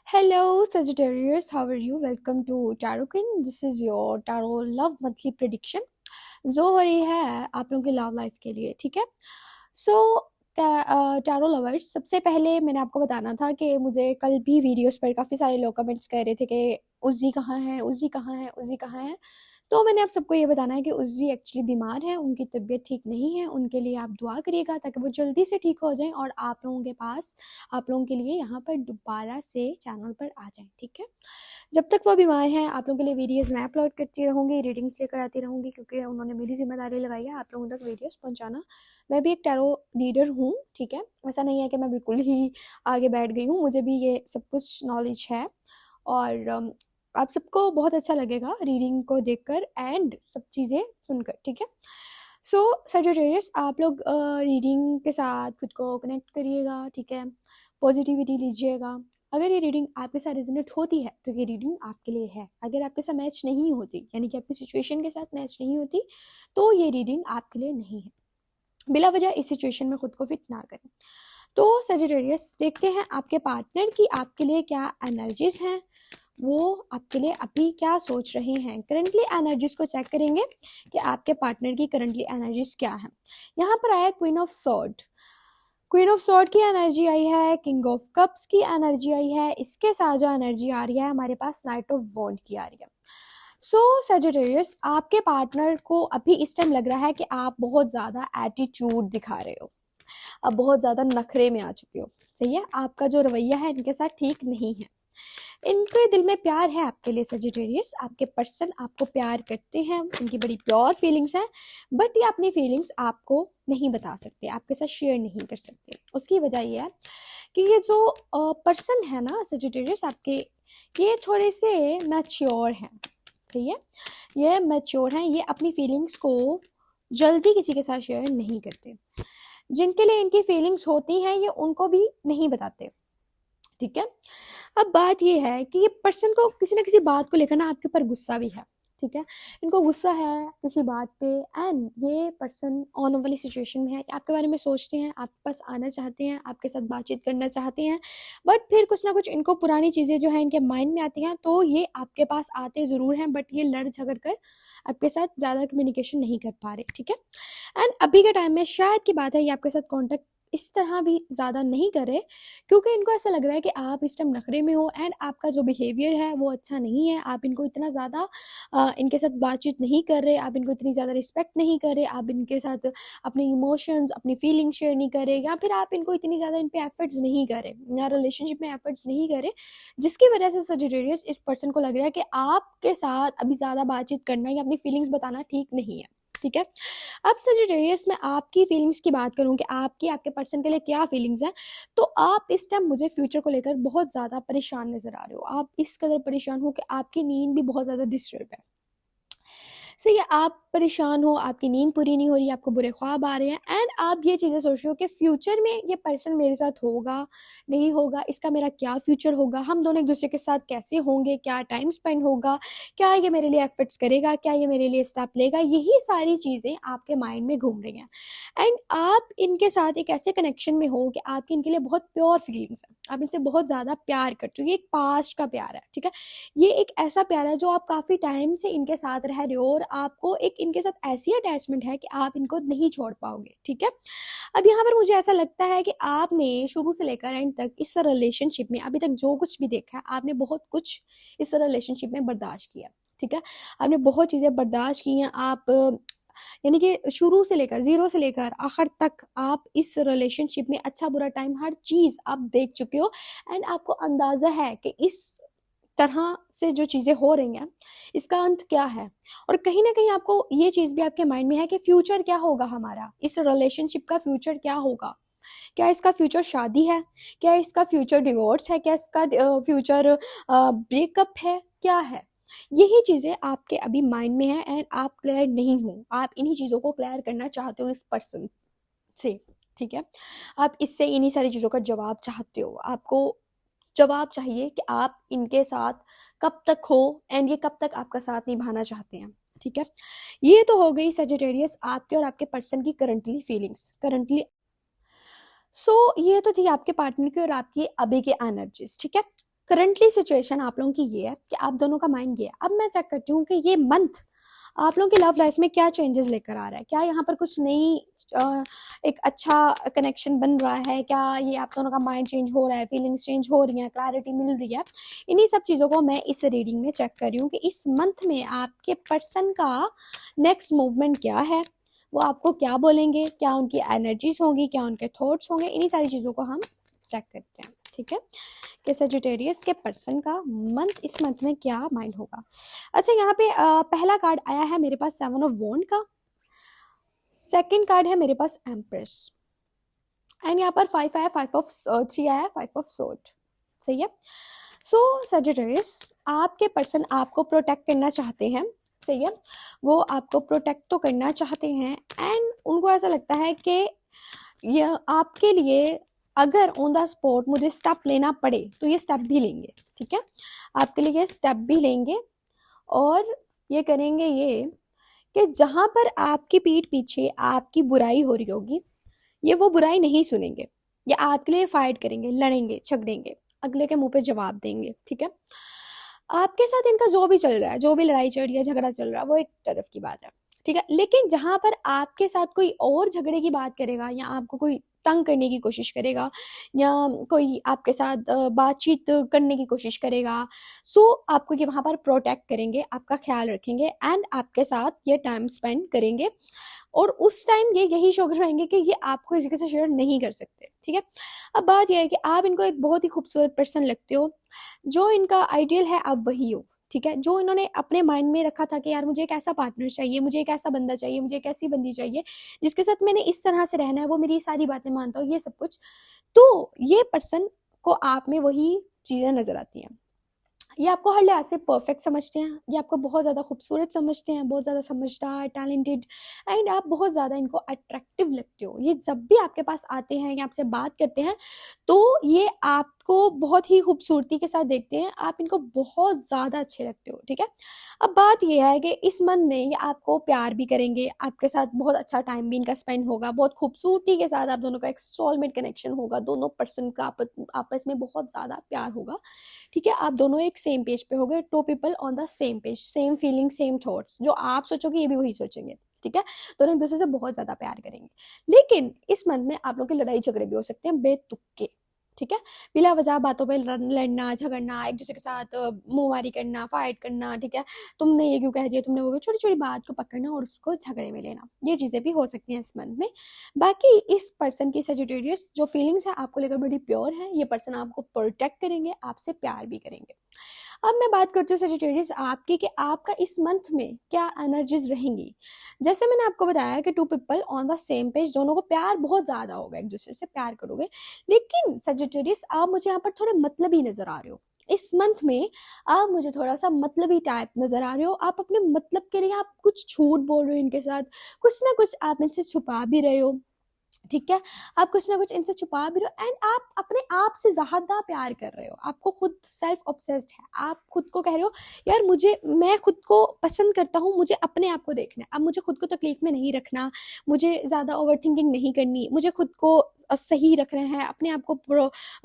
Hello, Sagittarius. How are you? Welcome to Tarot Queen. This is your Tarot Love Monthly Prediction. जो हो रही है आप लोगों की लव लाइफ के लिए, ठीक है। सो टारो लवर्स, सबसे पहले मैंने आपको बताना था कि मुझे कल भी वीडियोस पर काफ़ी सारे लोग कमेंट्स कर रहे थे कि उज़्ज़ी कहाँ है, उज़्ज़ी कहाँ है, उज़्ज़ी कहाँ है। तो मैंने आप सबको ये बताना है कि उज़्ज़ी एक्चुअली बीमार है, उनकी तबीयत ठीक नहीं है। उनके लिए आप दुआ करिएगा ताकि वो जल्दी से ठीक हो जाएं और आप लोगों के पास, आप लोगों के लिए यहाँ पर दोबारा से चैनल पर आ जाएं, ठीक है। जब तक वो बीमार हैं आप लोगों के लिए वीडियोस मैं अपलोड करती रहूँगी, रीडिंग्स लेकर आती रहूँगी, क्योंकि उन्होंने मेरी जिम्मेदारी लगाई है आप लोगों तक वीडियोस पहुँचाना। मैं भी एक टैरो रीडर हूँ, ठीक है। ऐसा नहीं है कि मैं बिल्कुल ही आगे बैठ गई हूँ, मुझे भी ये सब कुछ नॉलेज है। और आप सबको बहुत अच्छा लगेगा रीडिंग को देखकर एंड सब चीज़ें सुनकर, ठीक है। सो सजिटेरियस, आप लोग रीडिंग के साथ खुद को कनेक्ट करिएगा, ठीक है। पॉजिटिविटी लीजिएगा। अगर ये रीडिंग आपके साथ रेजोनेट होती है तो ये रीडिंग आपके लिए है। अगर आपके साथ मैच नहीं होती, यानी कि आपकी सिचुएशन के साथ मैच नहीं होती, तो ये रीडिंग आपके लिए नहीं है। बिला वजह इस सिचुएशन में खुद को फिट ना करें। तो सजिटेरियस, देखते हैं आपके पार्टनर की आपके लिए क्या एनर्जीज हैं, वो आपके लिए अभी क्या सोच रहे हैं। करंटली एनर्जीज को चेक करेंगे कि आपके पार्टनर की करंटली एनर्जीज क्या है। यहाँ पर आया queen of sword. Queen of sword की एनर्जी आई है, किंग ऑफ कप्स की एनर्जी आई है, इसके साथ जो एनर्जी आ रही है हमारे पास नाइट ऑफ वॉन्ड की आ रही है। सो सजिटेरियस, आपके पार्टनर को अभी इस टाइम लग रहा है कि आप बहुत ज़्यादा एटीट्यूड दिखा रहे हो, अब बहुत ज़्यादा नखरे में आ चुके हो, सही है। आपका जो रवैया है इनके साथ ठीक नहीं है। इनके दिल में प्यार है आपके लिए सजिटेरियस, आपके पर्सन आपको प्यार करते हैं, उनकी बड़ी प्योर फीलिंग्स हैं, बट ये अपनी फीलिंग्स आपको नहीं बता सकते, आपके साथ शेयर नहीं कर सकते। उसकी वजह ये है कि ये जो पर्सन है ना सजिटेरियस आपके, ये थोड़े से मैच्योर हैं, सही है। ये मैच्योर हैं, ये अपनी फीलिंग्स को जल्दी किसी के साथ शेयर नहीं करते। जिनके लिए इनकी फीलिंग्स होती हैं ये उनको भी नहीं बताते, ठीक है। अब बात ये है कि ये पर्सन को किसी ना किसी बात को लेकर ना आपके ऊपर गुस्सा भी है, ठीक है। इनको गुस्सा है किसी बात पे, एंड ये पर्सन ऑन वाली सिचुएशन में है कि आपके बारे में सोचते हैं, आपके पास आना चाहते हैं, आपके साथ बातचीत करना चाहते हैं, बट फिर कुछ ना कुछ इनको पुरानी चीज़ें जो है इनके माइंड में आती हैं, तो ये आपके पास आते ज़रूर हैं, बट ये लड़ झगड़ कर आपके साथ ज़्यादा कम्युनिकेशन नहीं कर पा रहे, ठीक है। एंड अभी के टाइम में शायद की बात है ये आपके साथ कॉन्टेक्ट इस तरह भी ज़्यादा नहीं कर रहे, क्योंकि इनको ऐसा लग रहा है कि आप इस टाइम नखरे में हो एंड आपका जो बिहेवियर है वो अच्छा नहीं है। आप इनको इतना ज़्यादा इनके साथ बातचीत नहीं कर रहे, आप इनको इतनी ज़्यादा रिस्पेक्ट नहीं कर रहे, आप इनके साथ अपने इमोशंस, अपनी फीलिंग शेयर नहीं कर रहे, या फिर आप इनको इतनी ज़्यादा इन पे एफर्ट्स नहीं कर रहे या रिलेशनशिप में एफर्ट्स नहीं कर रहे, जिसकी वजह से सजिटेरियस इस पर्सन को लग रहा है कि आपके साथ अभी ज़्यादा बातचीत करना या अपनी फीलिंग्स बताना ठीक नहीं है, ठीक है। अब सजिटेरियस में आपकी फीलिंग्स की बात करूं कि आपकी आपके पर्सन के लिए क्या फीलिंग्स हैं, तो आप इस टाइम मुझे फ्यूचर को लेकर बहुत ज़्यादा परेशान नज़र आ रहे हो। आप इस कदर परेशान हो कि आपकी नींद भी बहुत ज़्यादा डिस्टर्ब है, सही है। आप परेशान हो, आपकी नींद पूरी नहीं हो रही, आपको बुरे ख्वाब आ रहे हैं, एंड आप ये चीज़ें सोच रहे हो कि फ्यूचर में ये पर्सन मेरे साथ होगा नहीं होगा, इसका मेरा क्या फ्यूचर होगा, हम दोनों एक दूसरे के साथ कैसे होंगे, क्या टाइम स्पेंड होगा, क्या ये मेरे लिए एफर्ट्स करेगा, क्या ये मेरे लिए स्टेप लेगा, यही सारी चीज़ें आपके माइंड में घूम रही हैं। एंड आप इनके साथ एक ऐसे कनेक्शन में हो कि आपकी इनके लिए बहुत प्योर फीलिंग्स हैं, आप इनसे बहुत ज़्यादा प्यार करते हो, ये एक पास्ट का प्यार है, ठीक है। ये एक ऐसा प्यार है जो आप काफ़ी टाइम से इनके साथ रह रहे हो और आपको एक इनके साथ ऐसी अटैचमेंट है कि आप इनको नहीं छोड़ पाओगे, ठीक है। अब यहाँ पर मुझे ऐसा लगता है कि आपने शुरू से लेकर एंड तक इस रिलेशनशिप में अभी तक जो कुछ भी देखा है, आपने बहुत कुछ इस रिलेशनशिप में बर्दाश्त किया, ठीक है। आपने बहुत चीज़ें बर्दाश्त की हैं। आप यानी कि शुरू से लेकर, ज़ीरो से लेकर आखिर तक आप इस रिलेशनशिप में अच्छा बुरा टाइम हर चीज़ आप देख चुके हो, एंड आपको अंदाज़ा है कि इस तरह से जो चीज़ें हो रही हैं इसका अंत क्या है। और कहीं ना कहीं आपको ये चीज़ भी आपके माइंड में है कि फ्यूचर क्या होगा हमारा, इस रिलेशनशिप का फ्यूचर क्या होगा, क्या इसका फ्यूचर शादी है, क्या इसका फ्यूचर डिवोर्स है, क्या इसका फ्यूचर ब्रेकअप है, क्या है। यही चीज़ें आपके अभी माइंड में है एंड आप क्लियर नहीं हो, आप इन्हीं चीज़ों को क्लियर करना चाहते हो इस पर्सन से, ठीक है। आप इससे इन्हीं सारी चीज़ों का जवाब चाहते हो, आपको जवाब चाहिए कि आप इनके साथ कब तक हो एंड ये कब तक आपका साथ निभाना चाहते हैं, ठीक है। ये तो हो गई सजिटेरियस आपके और आपके पर्सन की करंटली फीलिंग्स, करंटली। सो ये तो थी आपके पार्टनर की और आपकी अभी की एनर्जीज, ठीक है। करंटली सिचुएशन आप लोगों की ये है कि आप दोनों का माइंड ये है। अब मैं चेक करती हूँ कि ये मंथ आप लोगों की लव लाइफ में क्या चेंजेस लेकर आ रहा है, क्या यहाँ पर कुछ नई एक अच्छा कनेक्शन बन रहा है, क्या ये आप दोनों का माइंड चेंज हो रहा है, फीलिंग्स चेंज हो रही हैं, क्लैरिटी मिल रही है। इन्हीं सब चीज़ों को मैं इस रीडिंग में चेक कर रही हूँ कि इस मंथ में आपके पर्सन का नेक्स्ट मूवमेंट क्या है, वो आपको क्या बोलेंगे, क्या उनकी एनर्जीज होंगी, क्या उनके थॉट्स होंगे। इन्हीं सारी चीज़ों को हम चेक करते हैं, ठीक है, कि सजिटेरियस के पर्सन का इस मंथ में क्या माइंड होगा। अच्छा, यहाँ पे पहला कार्ड आया है मेरे पास 7 ऑफ वॉन्ड का, सेकंड कार्ड है मेरे पास एम्प्रेस, एंड यहाँ पर 5 आया, 5 ऑफ 3 आया, 5 ऑफ सोर्ड। सही है। सो सजिटेरियस, आपके पर्सन आपको प्रोटेक्ट करना चाहते हैं। सही है, वो आपको प्रोटेक्ट तो करना चाहते हैं, एंड उनको ऐसा लगता है कि ये आपके लिए अगर ऑन द स्पॉट मुझे स्टेप लेना पड़े तो ये स्टेप भी लेंगे, ठीक है, आपके लिए स्टेप भी लेंगे। और ये करेंगे ये कि जहां पर आपकी पीठ पीछे आपकी बुराई हो रही होगी, ये वो बुराई नहीं सुनेंगे, ये आपके लिए फाइट करेंगे, लड़ेंगे, झगड़ेंगे, अगले के मुंह पे जवाब देंगे, ठीक है। आपके साथ इनका जो भी चल रहा है, जो भी लड़ाई चल रही है, झगड़ा चल रहा है, वो एक तरफ की बात है, ठीक है। लेकिन जहां पर आपके साथ कोई और झगड़े की बात करेगा, या आपको कोई तंग करने की कोशिश करेगा, या कोई आपके साथ बातचीत करने की कोशिश करेगा, सो आपको ये वहां पर प्रोटेक्ट करेंगे, आपका ख्याल रखेंगे, एंड आपके साथ ये टाइम स्पेंड करेंगे। और उस टाइम ये यही शो रहेंगे कि ये आपको किसी के साथ शेयर नहीं कर सकते, ठीक है। अब बात यह है कि आप इनको एक बहुत ही खूबसूरत पर्सन लगते हो, जो इनका आइडियल है आप वही हो, ठीक है। जो इन्होंने अपने माइंड में रखा था कि यार मुझे एक ऐसा पार्टनर चाहिए, मुझे एक ऐसा बंदा चाहिए, मुझे एक ऐसी बंदी चाहिए जिसके साथ मैंने इस तरह से रहना है, वो मेरी सारी बातें मानता हो, ये सब कुछ, तो ये पर्सन को आप में वही चीज़ें नजर आती हैं। ये आपको हर लिहाज से परफेक्ट समझते हैं, ये आपको बहुत ज़्यादा खूबसूरत समझते हैं, बहुत ज़्यादा समझदार, टैलेंटेड, एंड आप बहुत ज़्यादा इनको अट्रैक्टिव लगते हो। ये जब भी आपके पास आते हैं या आपसे बात करते हैं तो ये आपको बहुत ही खूबसूरती के साथ देखते हैं, आप इनको बहुत ज़्यादा अच्छे लगते हो, ठीक है। अब बात यह है कि इस मन में ये आपको प्यार भी करेंगे, आपके साथ बहुत अच्छा टाइम भी इनका स्पेंड होगा, बहुत खूबसूरती के साथ आप दोनों का एक सोलमेट कनेक्शन होगा, दोनों पर्सन का आपस में बहुत ज़्यादा प्यार होगा, ठीक है। आप दोनों एक सेम पेज पे हो गए, two people on the same page, same feeling, same thoughts, जो आप सोचोगे ये भी वही सोचेंगे, ठीक है। दोनों एक दूसरे से बहुत ज्यादा प्यार करेंगे। लेकिन इस मंथ में आप लोग के लड़ाई झगड़े भी हो सकते हैं बेतुके, ठीक है। बिला वजह बातों पे लड़ना, झगड़ना, एक दूसरे के साथ मुंहमारी करना, फाइट करना, ठीक है। तुमने ये क्यों कह दिया, तुमने वो, छोटी छोटी बात को पकड़ना और उसको झगड़े में लेना, ये चीजें भी हो सकती हैं इस मंथ में। बाकी इस पर्सन की सजिटेरियस जो फीलिंग्स है आपको लेकर बड़ी प्योर है, ये पर्सन आपको प्रोटेक्ट करेंगे, आपसे प्यार भी करेंगे। अब मैं बात करती हूँ सजिटेरियस आपकी कि आपका इस मंथ में क्या एनर्जीज रहेंगी। जैसे मैंने आपको बताया कि two people on the same page, दोनों को प्यार बहुत ज्यादा होगा, एक दूसरे से प्यार करोगे। लेकिन सजिटेरियस आप मुझे यहाँ पर थोड़े मतलबी नजर आ रहे हो इस मंथ में, आप मुझे थोड़ा सा मतलबी टाइप नजर आ रहे हो, आप अपने मतलब के लिए आप कुछ झूठ बोल रहे हो इनके साथ, कुछ ना कुछ आप इनसे छुपा भी रहे हो, ठीक है। आप कुछ ना कुछ इनसे छुपा भी रहे हो, एंड आप अपने आप से ज्यादा प्यार कर रहे हो, आपको खुद सेल्फ ऑब्सेस्ड है, आप खुद को कह रहे हो यार मैं खुद को पसंद करता हूँ, मुझे अपने आप को देखना है, अब मुझे खुद को तकलीफ में नहीं रखना, मुझे ज्यादा ओवर थिंकिंग नहीं करनी, मुझे खुद को सही रखना है, अपने आप को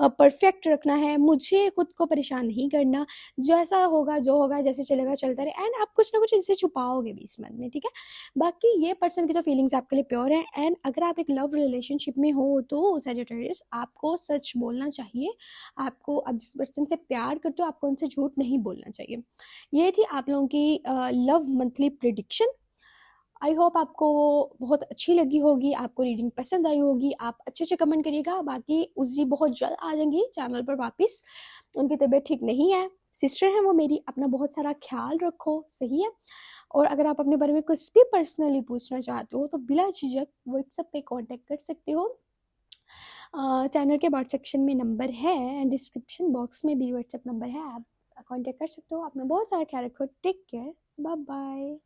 परफेक्ट रखना है, मुझे खुद को परेशान नहीं करना, जैसा होगा जो होगा, जैसे चलेगा चलता रहे, एंड आप कुछ ना कुछ इनसे छुपाओगे भी इस मन में, ठीक है। बाकी ये पर्सन की तो फीलिंग्स आपके लिए प्योर है, एंड अगर आप एक लव रिलेशनशिप में हो तो सजिटेरियस आपको सच बोलना चाहिए, आपको अब जिस पर्सन से प्यार करते हो आपको उनसे झूठ नहीं बोलना चाहिए। ये थी आप लोगों की love monthly prediction. I hope आपको बहुत अच्छी लगी होगी, आपको रीडिंग पसंद आई होगी, आप अच्छे अच्छे कमेंट करिएगा। बाकी उसी बहुत जल्द आ जाएंगी चैनल पर वापस, उनकी तबीयत ठीक नहीं है, सिस्टर है वो मेरी, अपना बहुत सारा ख्याल रखो, सही है। और अगर आप अपने बारे में कुछ भी पर्सनली पूछना चाहते हो तो बिला झिझक व्हाट्सएप पे कांटेक्ट कर सकते हो, चैनल के बाट सेक्शन में नंबर है, एंड डिस्क्रिप्शन बॉक्स में भी व्हाट्सएप नंबर है, आप कांटेक्ट कर सकते हो। अपना बहुत सारा ख्याल रखो, टेक केयर, बाय बाय।